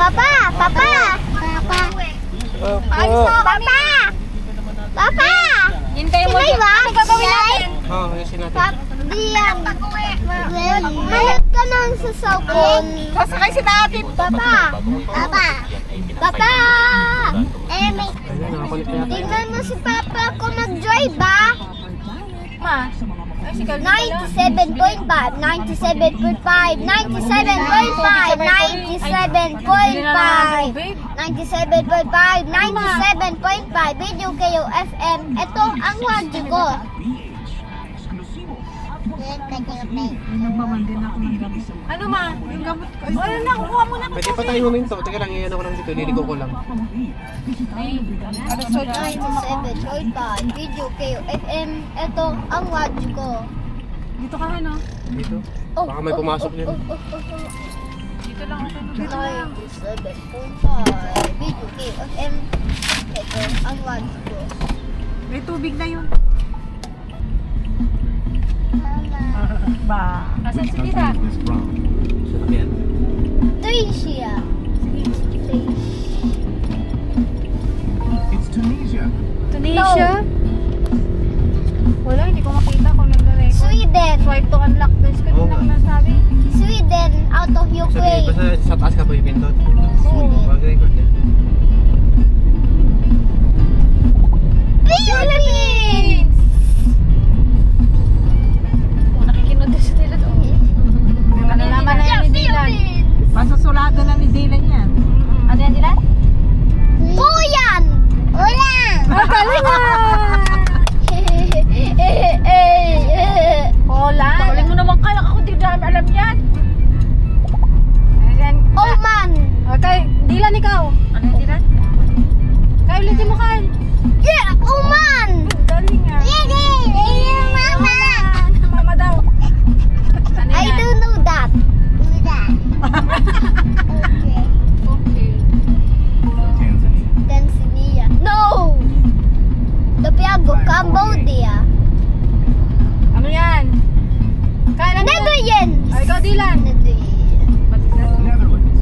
Papa! Papa! Papa! Papa! Papa! Hintay mo. Sinay ba? Ano gagawin natin? Oo, ayusin natin. Diyan. Malit ka nang sa cellphone. Sasakay si natin. Papa! Papa! Papa! Ayun, nakakulit na yata. Tingnan mo si Papa ko mag-drive ba? Ma. Ay, si Calvin 97.5, 97.5, 97.5, 97.5, 97.5, 97.5, Video Kayo FM. Ito ang radyo ko. Ano ma? Yung gamot ko. Ano na, kukuha mo na. Pwede pa tayo huminto. Teka lang, iyan ako lang dito. Liligo ko lang. Ano so 97.5, Video Kayo FM. Ito ang radyo ko. Dito ka ano? Dito. Baka may pumasok din. Dito lang ako. 97.5, Video Kayo FM. Ito ang radyo ko. May tubig na yun. Ba. Asan si Tita? Ayan. Tricia. It's Tunisia. Tunisia? Wala, hindi ko makita kung nagre-record. Sweden. Swipe to unlock. There's kanina Oo nga. lang nasabi. Sweden out of Sabi, Ukraine. basta sa taas ka po ipindot. Oo. Mag-record din. Philippines! Oh, nakikinod din si Dylan. Nalalaman na yan ni Dylan. Masusulado na ni Dylan yan. Ano yan, Dylan? Kuyan! Ulan! Poland? Bawalin mo naman kaya ako di dami alam yan. Ayan. Oman! Okay, Dylan ikaw. Ano yan, Dylan? Kaya ulitin mo kan. Yeah! Oman! Galing nga. Mama! Mama daw. Ano I yan? don't know that. Okay. Okay. Tanzania. Tanzania. No! Dapiago, Cambodia. Ano yan? Kaya na Netherlands! Ay, ikaw, Dylan. Netherlands. Netherlands.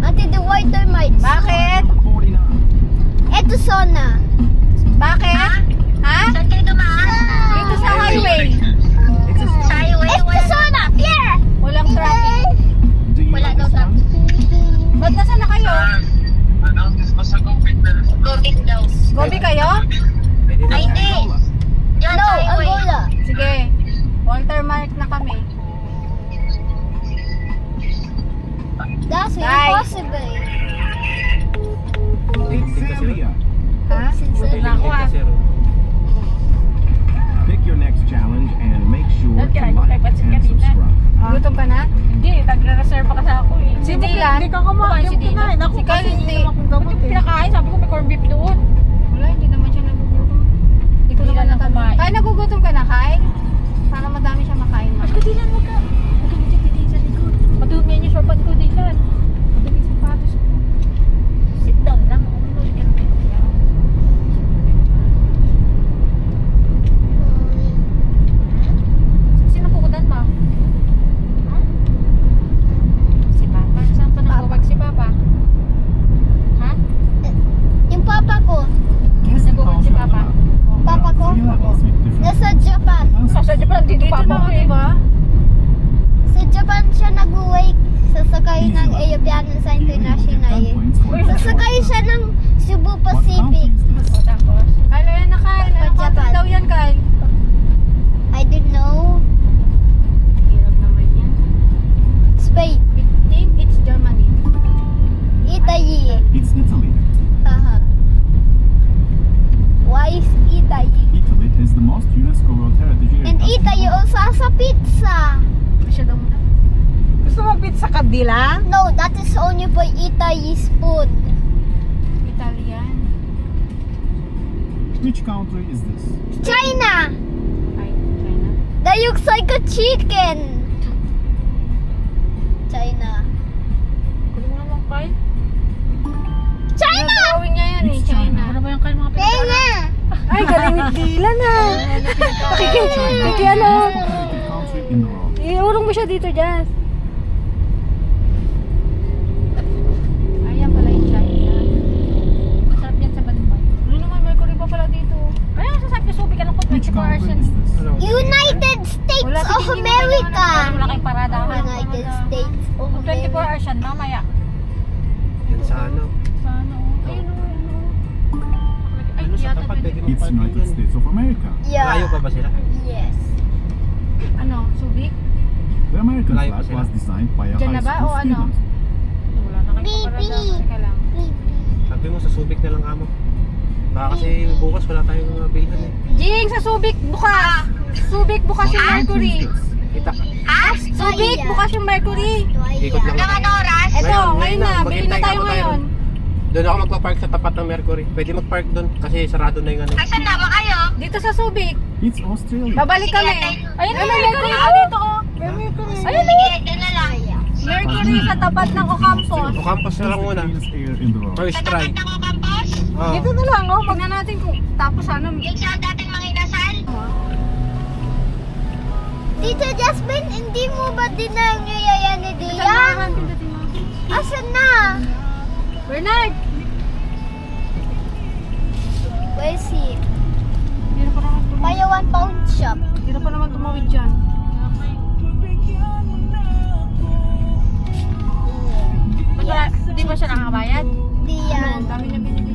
Ate, the water mites. Bakit? 49. Eto Sona. Bakit? Ha? Saan kayo dumaan? Dito sa highway. It's a Eto Sona! Pierre! Walang traffic. Do you know this song? Ba't nasa na kayo? Gobit daw. Gobi kayo? Pwede na. No, Angola. Sige. Walter Mark na kami. That's Bye. impossible. It's Zambia. Ha? Wala ako ah. Pick your next challenge and make sure to Okay, like pansin and kanina. subscribe. Gutom ka na? Hindi, nagre-reserve pa kasi ako eh. Si Dylan? Hindi ka kumain. Si Dylan? Ako Si Kyle kasi hindi. ininom akong gamot Ba't eh. pinakain? Sabi ko may corned beef doon. Wala, hindi naman siya nagugutom. Hindi ko naman nakumain. Kyle, nagugutom ka na, Kyle? Para madami siya makain. Mas ka, Dylan, wag ka. Huwag ka medyo pitin sa likod. Madumi yung shortpan ko, Dylan. Madumi yung sapatos ko. Sit down lang. Umulit ka na kayo. Sino pukutan mo? Ha? Si Papa. Saan pa nagwawag si Papa? Ha? Yung papa ko. Nagwawag si Papa? Papa ko. Nasa Japan. Sa Japan, dito Papa ko eh. Sa Japan siya nag-wake. Sasakay ng aeroplano sa international. Sasakay siya ng Cebu Pacific. O tapos? Kyle, ayan na Kyle. Ano Japan. country daw yan, Kyle? I don't know. Hirap naman yan. Spain. I think it's Germany. Italy. It's Italy. Haha. Why is Italy? Italy is the most UNESCO World Heritage Area. And Italy also has a pizza. Siya daw muna. Gusto mo pizza ka, Dylan? No, that is only for Italy's food. Italian. Which country is this? China. Ay, China. That looks like a chicken. China. Kunin mo naman, Kyle. China! Gawin niya yan eh, China. Ano ba yung Kyle mga China! Ay, galing ni Dylan ah. Kiki ano? Heritage country in the world. Iurong mo siya dito, Jazz. saan siya mamaya? Yan sa ano. Sa ano? Ayun o. Ay, Ano sa yata tapat pwede. pwede It's mag-parking United dyan. States of America. Yeah. Layo pa ba sila? Yes. Ano? Subic? The American Layo pa flag sila. was designed by a Diyan na high ba school o ano? student. Wala na kayo Bibi. paparadahan. Teka lang. Sabi mo sa Subic na lang amo. Baka kasi bukas wala tayong mga bilhan eh. Jing, sa Subic bukas! Subic bukas yung What country Mercury. is this? Kita. Subic bukas yung Mercury. Ikot lang ako. Ito, ngayon na. Bili na maghintay tayo ako ngayon. Doon ako magpa-park sa tapat ng Mercury. Pwede mag-park doon kasi sarado na yung ano. Dito sa Subic. It's Australia. Babalik kami. Ayun na, Mercury ko dito oh. Ayun na. Mercury sa tapat ng Ocampos. O campus na lang muna. Cleanest air in the world. First try. Oh. Dito na lang oh. Tignan natin kung tapos sana. Tita Jasmine, hindi mo ba dinangyayaya ni Dia? Asan na? Bernard! Where is he? Hindi na pa naman tumawid. Kaya 1 pound shop. Hindi na pa naman tumawid dyan. Hindi ba siya nakakabayad? Di yan. Ang dami na binili.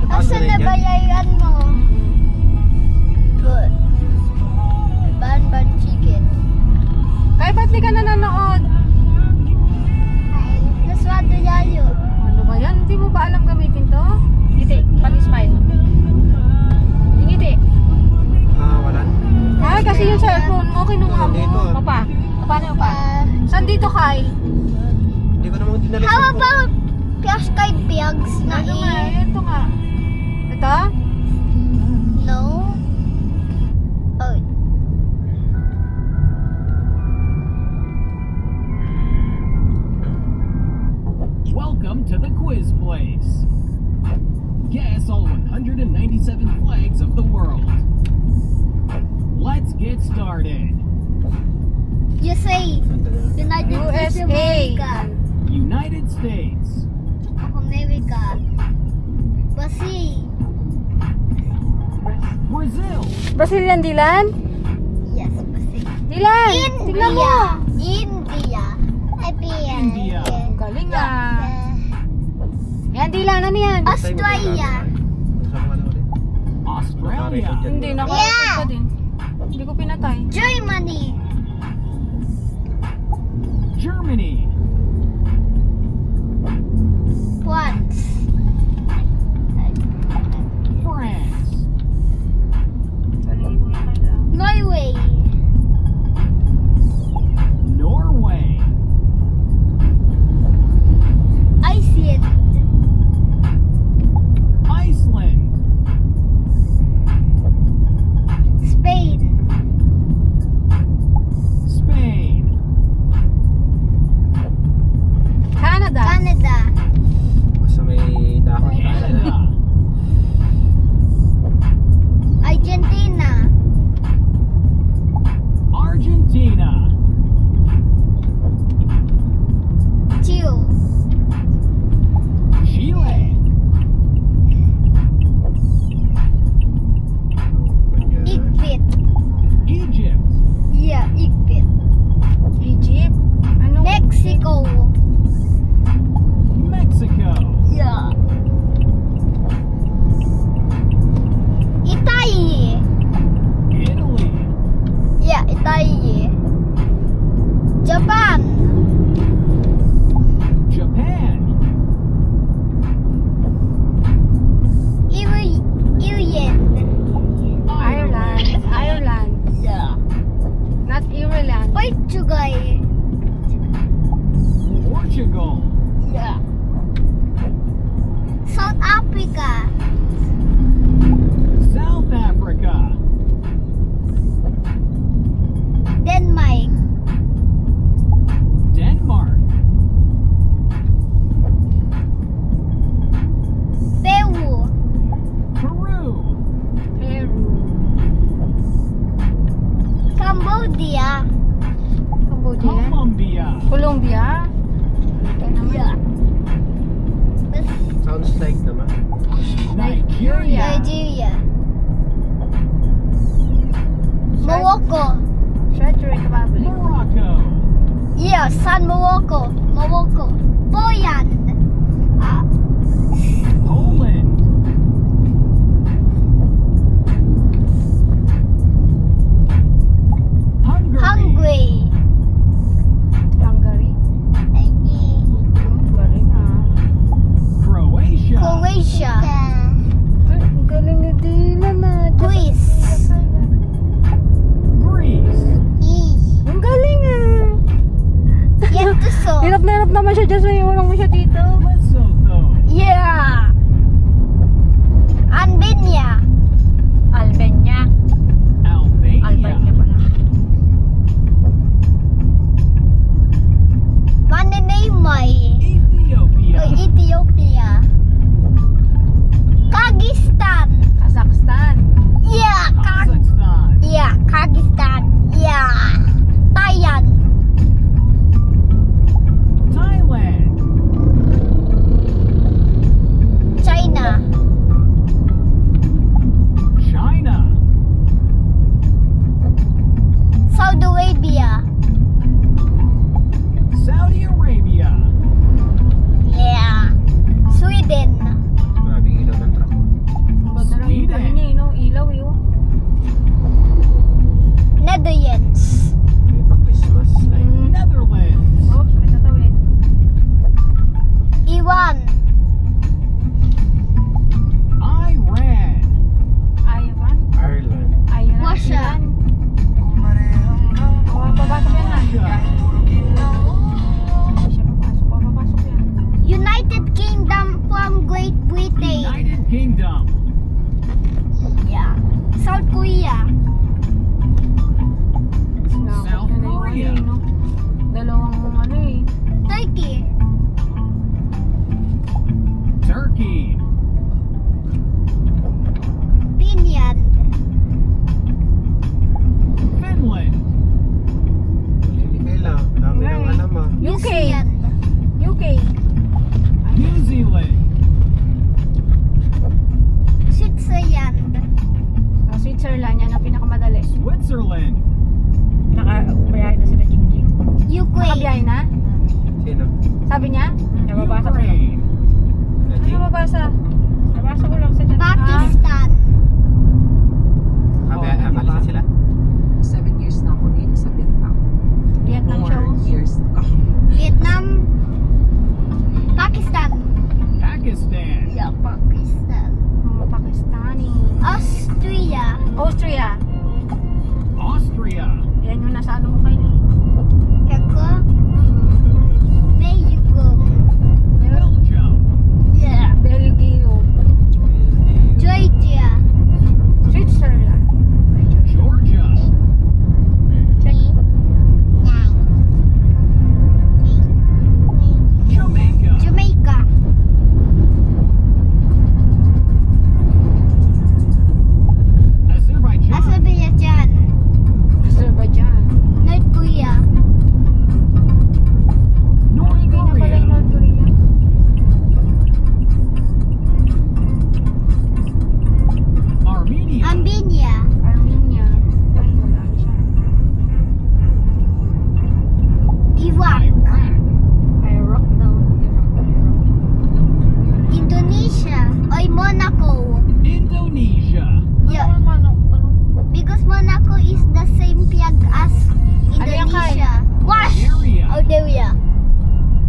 Asan na bayaran mo? Good. Ban chicken. Kaya ba't di ka na nanood? Naswado yayo. Ano ba yan? Hindi mo ba alam gamitin to? Ngiti, pan-smile. Ngiti. Ah, wala. Ah, kasi yung cellphone mo, kinuha mo. Dito, ah. Papa, paano pa? Saan dito, Kyle? Hindi ko naman dinala How yung cellphone. about cash kay Piags na Ano nga, ito nga. Ito? No? Oh. Welcome to the quiz place. Guess all 197 flags of the world. Let's get started. You say United States of USA. America. United States, America. Brazil. Brazil, Brazilian Dylan? Yes, Brazil. Dylan! Tingnan mo! India. India. Ang galing ah. Yan, Dylan, ano yan? Australia. Sa mga ano ulit. Australia, Hindi, naka-record pa din. Hindi ko pinatay. Germany. Germany, France. France, Galingin ko yung kaya. Norway. Norway, Iceland. Iceland, Spain. Spain, San Morocco. Poland. Poland. Hungary. Hungary. Hungary. Galing ah. Croatia. Croatia. Ang galing ni Dylan ah. Greece. Greece. Ang galing ah. Yet to so. Hirap na hirap naman siya dyan sa iwanan mo siya dito. Lesotho. Yeah. Albania. Albania. Albania. pala. Maninaymay. Ethiopia. Ethiopia. Kyrgyzstan. Kazakhstan. Yeah. Kazakhstan. Yeah. Kyrgyzstan. Yeah. Thailand. Thailand. China. China. Saudi Arabia. Saudi Arabia. Yeah. Sweden. Maraming ilaw ng truck. Baga lang yung ano niya, no? Ilaw yun. Netherlands. May pa-Christmas light. Netherlands. Oops, may tatawid. Iran. Iran. Iran. Ireland. Iran. Russia. Iran. Oh, papasok yan ha. Russia. Hindi siya papasok. Oh, papasok yan. United Kingdom from Great Britain. United Kingdom. Yeah. South Korea. South Ano yung Korea. ano eh, no? Dalawang ano eh. Turkey. Turkey. Finland. Finland. Lilikay lang. Dami ng alam ah. New UK. Zealand. UK. New Zealand. Switzerland. Switzerland yan ang pinakamadali. Switzerland. Nakabiyahe na sila Jingjing. Ukraine. Nakabiyahe na? Sino? Sabi niya? Nababasa ko lang. Ukraine. Ano nababasa? Nabasa ko lang sa chat. Pakistan. Akala sila? 7 years na ako dito sa Vietnam. Vietnam siya. More oh. years to come. Vietnam. Pakistan. Pakistan. Yeah, Pakistan. Mga Pakistani. Austria. Austria. Austria. Yan yung nasa ano mo kayo. Kako. Belgium. Belgium. Yeah. Belgium. Georgia. Switzerland. Georgia. Jamaica. Jamaica. Azerbaijan. Azerbaijan. Azerbaijan. North Korea. North Hindi na pala yung Korea. North Korea. Armenia. Armenia. Armenia. Ay, wala siya. Iraq. Iraq. Iraq daw. Iraq. Indonesia. Oy, Monaco. Indonesia. Yeah. Ano? Because Monaco is the same flag as Ano yan, Kai? Indonesia. Wash! Bulgaria. Algeria.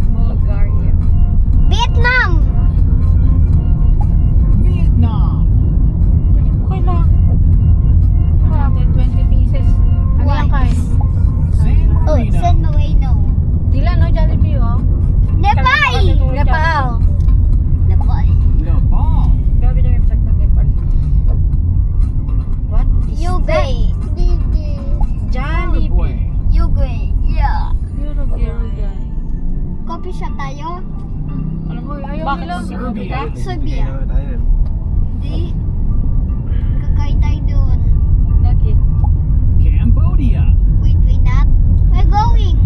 Bulgaria. Vietnam. Vietnam. Okay lang. 20 pieces. Ano yan, Kai? San Oh, Marino. San Marino. Dila, no? Jollibee, oh. Nepal. Nepal. Nepal. Nepal. Grabe na may vlog ng Nepal. What? Uruguay. Jollibee. Uruguay. Uruguay. Yeah. Uruguay. Coffee shop tayo? Alam mo, ayaw Bakit? nila. Serbia. Serbia. Hindi na tayo. Di. Kakain tayo doon. Bakit? Cambodia. Wait, we're not. We're going.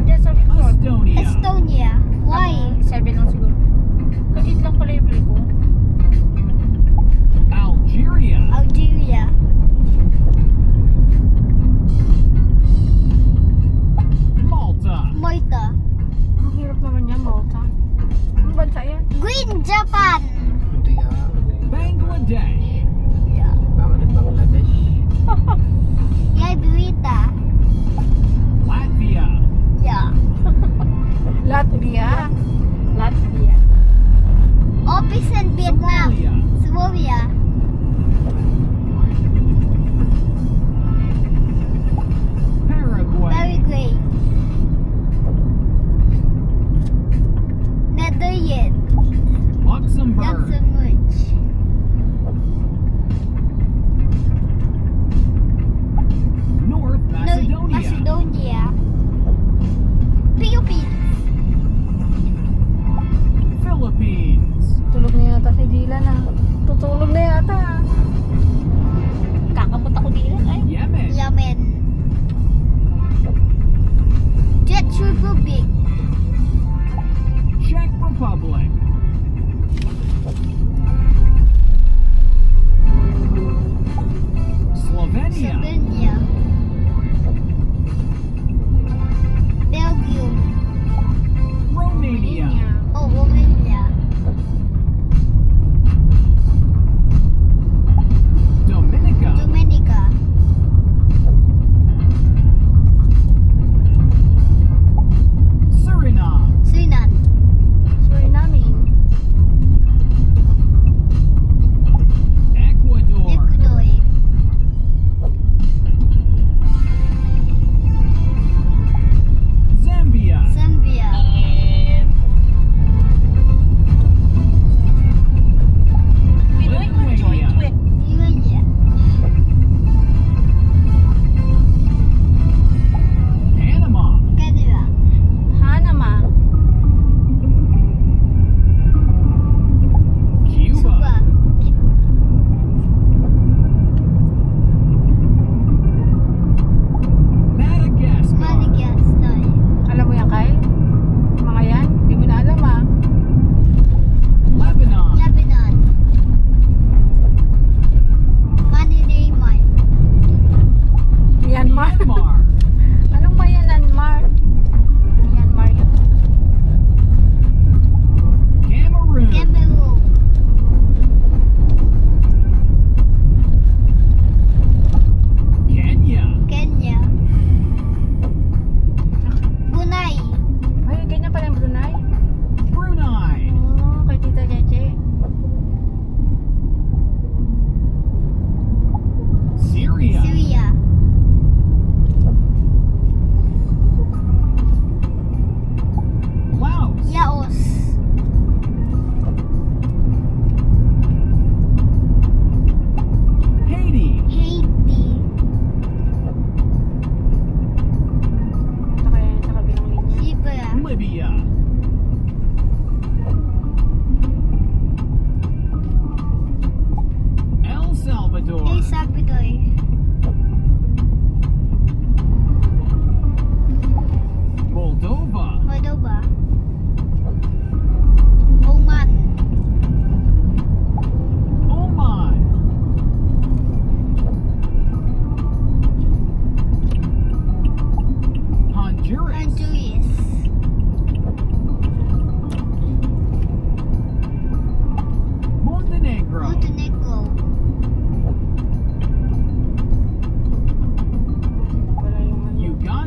Diyan sa Victor. Estonia. Estonia. Why? 7 lang siguro. Kasi lang pala yung play ko. Algeria. Algeria.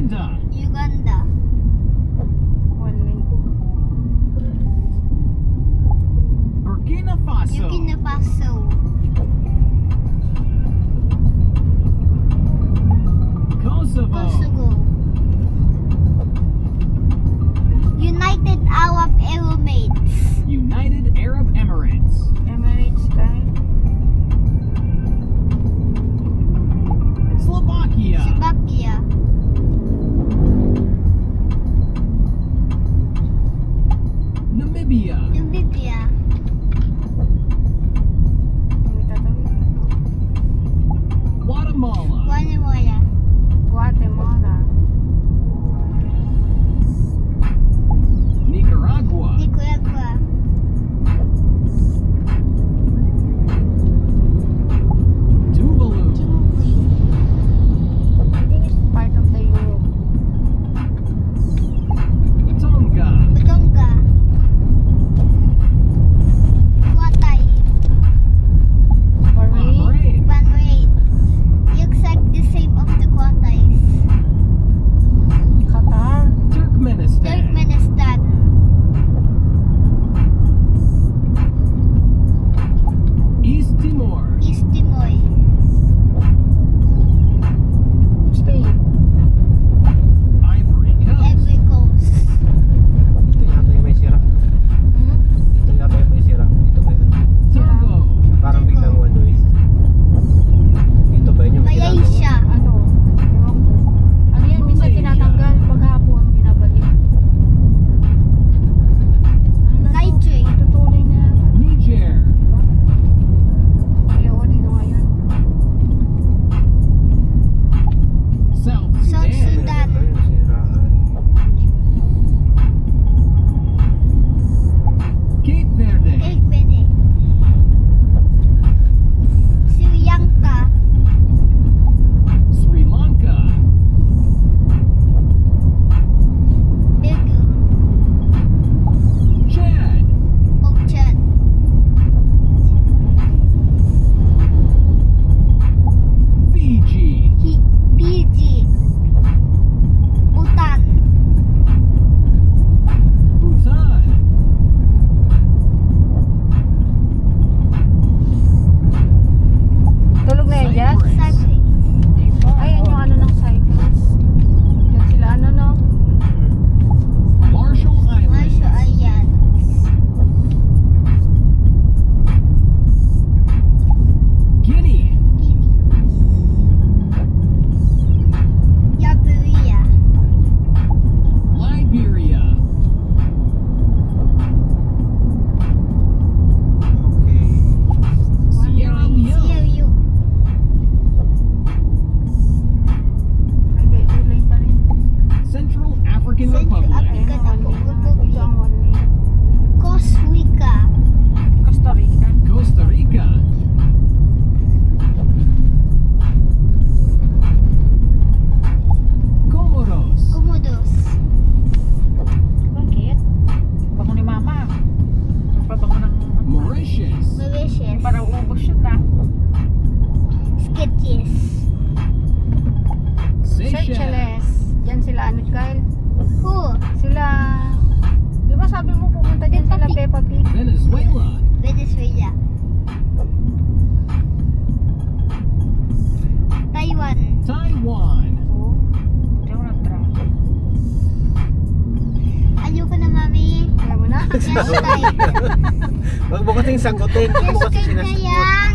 Uganda. Uganda. One lane. Burkina Faso. Burkina Faso. Kosovo. Kosovo. United Arab Emirates. United Arab Emirates. Emirates tayo. Slovakia. Slovakia. Namibia. Namibia. Hindi tatawid. Guatemala. Guatemala. Guatemala. Nicaragua. Nicaragua. Tuvalu. I think it's part of the Europe. Tonga. Tonga. Kuwait. Bahrain. Bahrain. Bahrain. Looks like the same of the Kuwaitis. Qatar. Turkmenistan. Turkmenistan. East Timor. East Timor. Spain. Ivory Coast. Ivory Coast. Ito yata yung may sira. Hmm? Ito yata yung may sira. Ito ba yun? Togo. Parang biglang one way. Ito ba yun yung ginagawa? Malaysia. Ano? Ewan ko. Ano yan? Minsan Malaysia. tinatanggal. Paghapon, binabalik. Ano na to? Niger. Matutuloy na. Niger. Ayaw ko dito ngayon. South South Sudan. Sudan. Ito yung siraan. Cape Verde. Cape Verde. Sri Lanka. Sri Lanka. Peru. Chad. Chad. Fiji. Fiji. Bhutan. Bhutan. Tulog na yan dyan? Cyprus. Cyprus. Ayan yung ano ng Cyprus. Yan sila ano no? Marshall Islands. Marshall Islands. Guinea. Liberia. Liberia. Okay. Sierra Leone. Sierra Leone. Ay, hindi. Tuloy pa rin. Central African Central Republic. African Ayan ang one lane naman. Dito ang one lane. Costa Rica. Costa Rica. Costa Rica. Comoros. Comoros. Bakit? Bango ni Mama. Pabango ng... Mauritius. Mauritius. Para ubos yun na. Sketches. Seychelles. Seychelles. Diyan sila ano Kyle? Who? Sila... Di ba sabi mo pupunta dyan sila Peppa Pig? Venezuela. Venezuela. Taiwan. Taiwan. Oo. Diyan ko nag-travel. Ayoko na, mami. Alam mo na? Yes, tayo. Wag mo kasing sagutin. Wag mo Yes, kasi kahit na sinasagot. yan.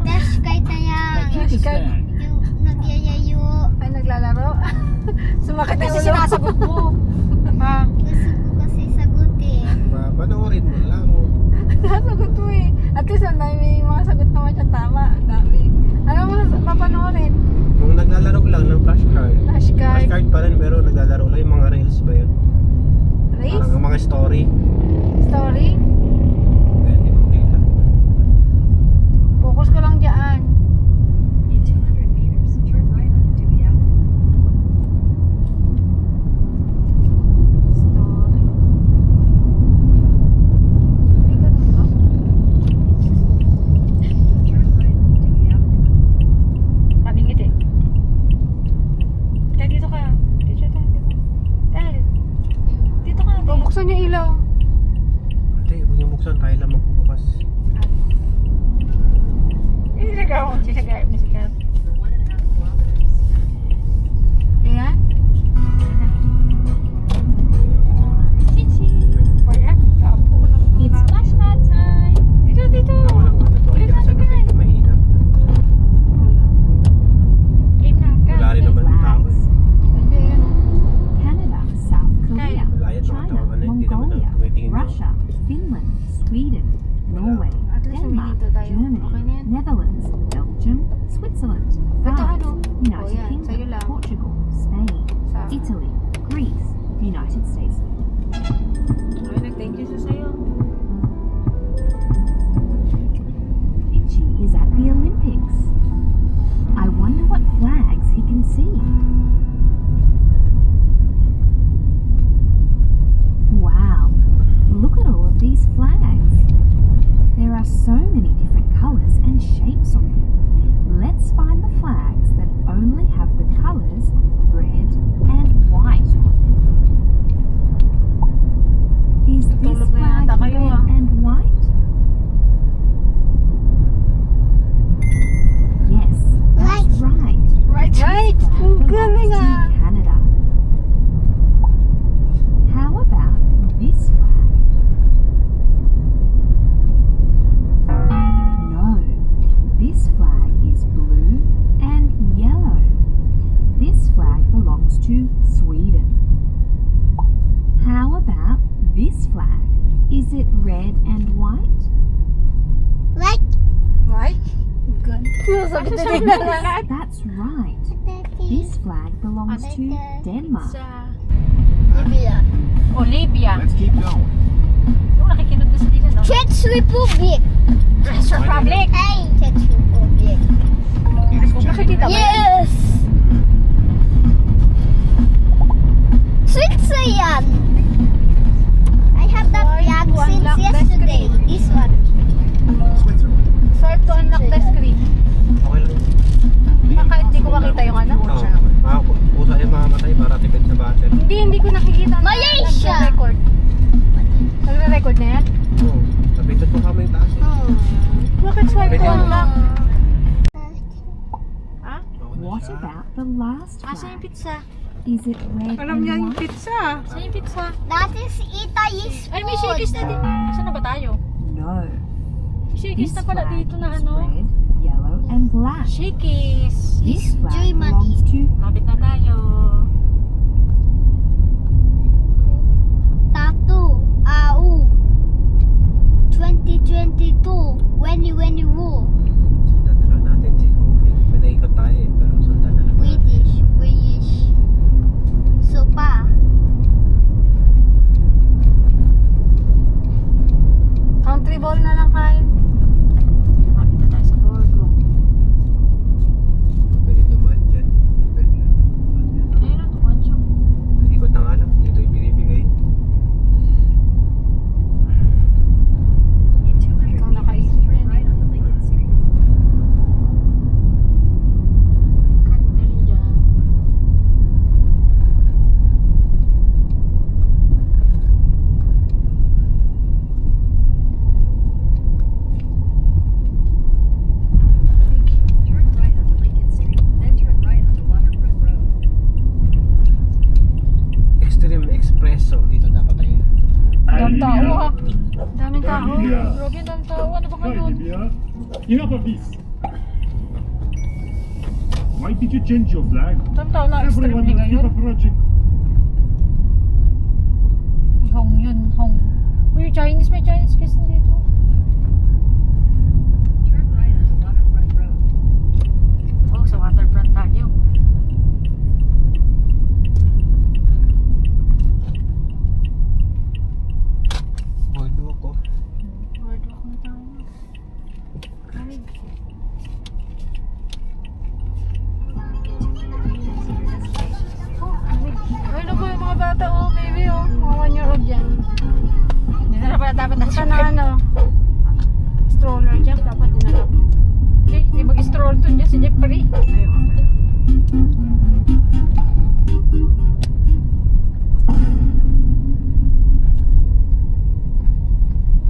Yes, kahit na yan. Tajikistan. Yung nagyayayo. Ay, naglalaro? Sumakit kasi sinasagot mo. Ha? Gusto ko kasi sagutin. Panoorin mo lang. Nasagot mo eh. At least may mga sagot naman siyang tama. Ang dami. Ano mo papanoorin? Kung naglalaro lang ng flashcard. Flashcard. Flashcard pa rin pero naglalaro lang yung mga reels ba yun? Race? Parang mga story. Story? Pwede mo kita. Focus ko lang dyan. In 200 meters, turn right onto Dewey Avenue. Story. Ay, ganun ba? Turn right onto Dewey Avenue. Paningit eh. bubuksan, tayo lang magbubukas. Sinagaw mo si Kat. For 1.5 kilometers. Ayan. It's flashlight time. Dito. Ako lang ano to, hindi kasi nakita mahina. Game na. Wala rin naman ng tao eh. Canada, South Korea, Wala yan, mga tao China, ano, hindi naman Mongolia, tumitingin daw. Russia, Finland, Sweden, Norway, At least Denmark, huminto tayo. Germany, Okay na yan. Netherlands, Belgium, Switzerland, Ito France, ano? United yan, sa'yo Kingdom, lang. Portugal, Spain, Sa... Italy, Greece, United States. Ay, nag-thank you sa sa'yo. Richie is at the Olympics. I wonder what flags he can see. Wow, look at all of these flags. There are so many different colors and shapes on them. Let's find the flags that only have the colors red and white on them. Is this Tutulog na flag yata kayo, red ah. and white? Yes, that's right. Right. Flag Ang galing belongs ah. to Canada. How about this flag? No, this flag is blue and yellow. This flag belongs to Sweden. How about this flag? Is it red and white? Like, Right? Good. Sabi na That's right. This flag belongs to Denmark. Sa Libya. Olivia. Let's keep going. Yung nakikinod na sa dito, no? Czech Republic. Czech Republic. Hey, Czech Republic. Nakikita ba? Yes! Switzerland. I have that Why flag to since unlock the yesterday. screen? This one. Switzerland. Swipe to unlock the screen. Okay lang. Baka hindi ko makita yung ano. Oo, pusa yung mamamatay para tipid sa battery. Hindi ko nakikita. na Malaysia. Nagre-record. Nagre-record na yan? Oo, napindot mo kami yung taas eh. Bakit swipe to Pwede mo. unlock? Ha? Oo na What siya. about the last Asa yung flag? pizza? Is it red and white? pizza. Saan yung pizza? That is Italy's Ay, may shakis na din. Saan na ba tayo? No. Shakis This na pala flag dito na is ano. red, yellow, and black. Shakis. This flag Germany. belongs to Lapit na tayo. Tattoo. AU. 2022. When you woo. Sundan na lang natin si Google. May naikot tayo eh, pero sundan na lang natin. British. Sopa. Country ball na lang kain. Lapit na tayo sa boardwalk. Pwede dumaan dyan. Pwede lang. Dumaan dyan. Ayun na, tuwan siya. Ikot na nga lang. Dito yung binibigay. In 200 Ikaw meters, nakaisip turn yan. right onto Lincoln Street. Meron dyan. Turn right onto Lincoln Street, then turn right onto Waterfront Road. Extreme Espresso. Dito dapat tayo. Daming tao ha. Daming tao. Grabe ang daming tao. Ano ba kayo? Enough of this. Why did you change your flag? Daming tao na Everyone extremely will keep ngayon. approaching. Hong yun, Hong. Uy, Chinese, may Chinese kasi dito. Turn right onto Waterfront Road. Oh, sa waterfront tayo. Boardwalk ko. Boardwalk na tayo. Ay, oh, ay, ano ba yung mga bata? Oh, baby, oh. Mga 1-year-old dyan. Hindi na pala dapat nasa na ano. Stroller dyan, dapat dinala. Okay, di mag-stroll to dyan si Jeffrey.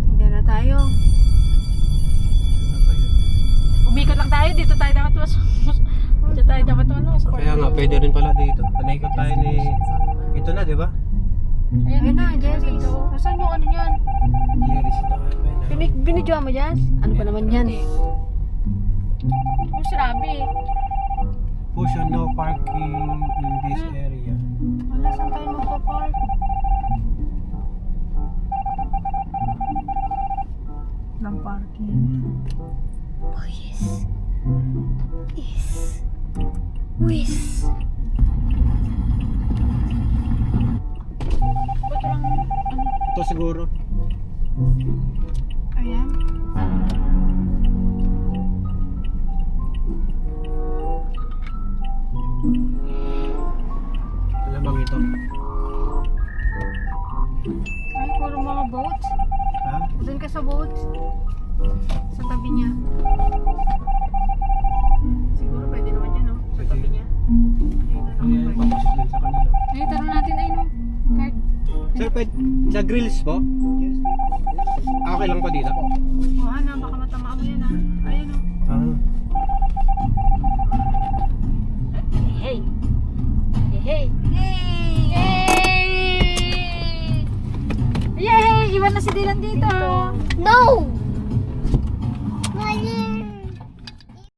Hindi na dito. Panaikot tayo ni... Ito na, di ba? Ayun na, Jess. Ito. Nasaan yung ano yan? Jerry's ito. Binidyo mo, Jess? Ano ba naman yan? Yung sinabi. Push on no parking in this area. Wala, saan tayo magpa-park? Ng parking. Oh, yes. Yes. Yes. Ba't lang, Ito siguro. ayan. Alamang ito. Ay, puro mga boat. Ha? Doon ka sa boat. Sa tabi niya. Siguro pwede naman yan, no? Sa tabi niya. Ayun na Ayan, lang. papasok din sa kanila. Ay, taro natin ay no. Card. Sir, pwede sa grills po? Okay lang po dito. O, Hana, baka matamaan mo yan, ha?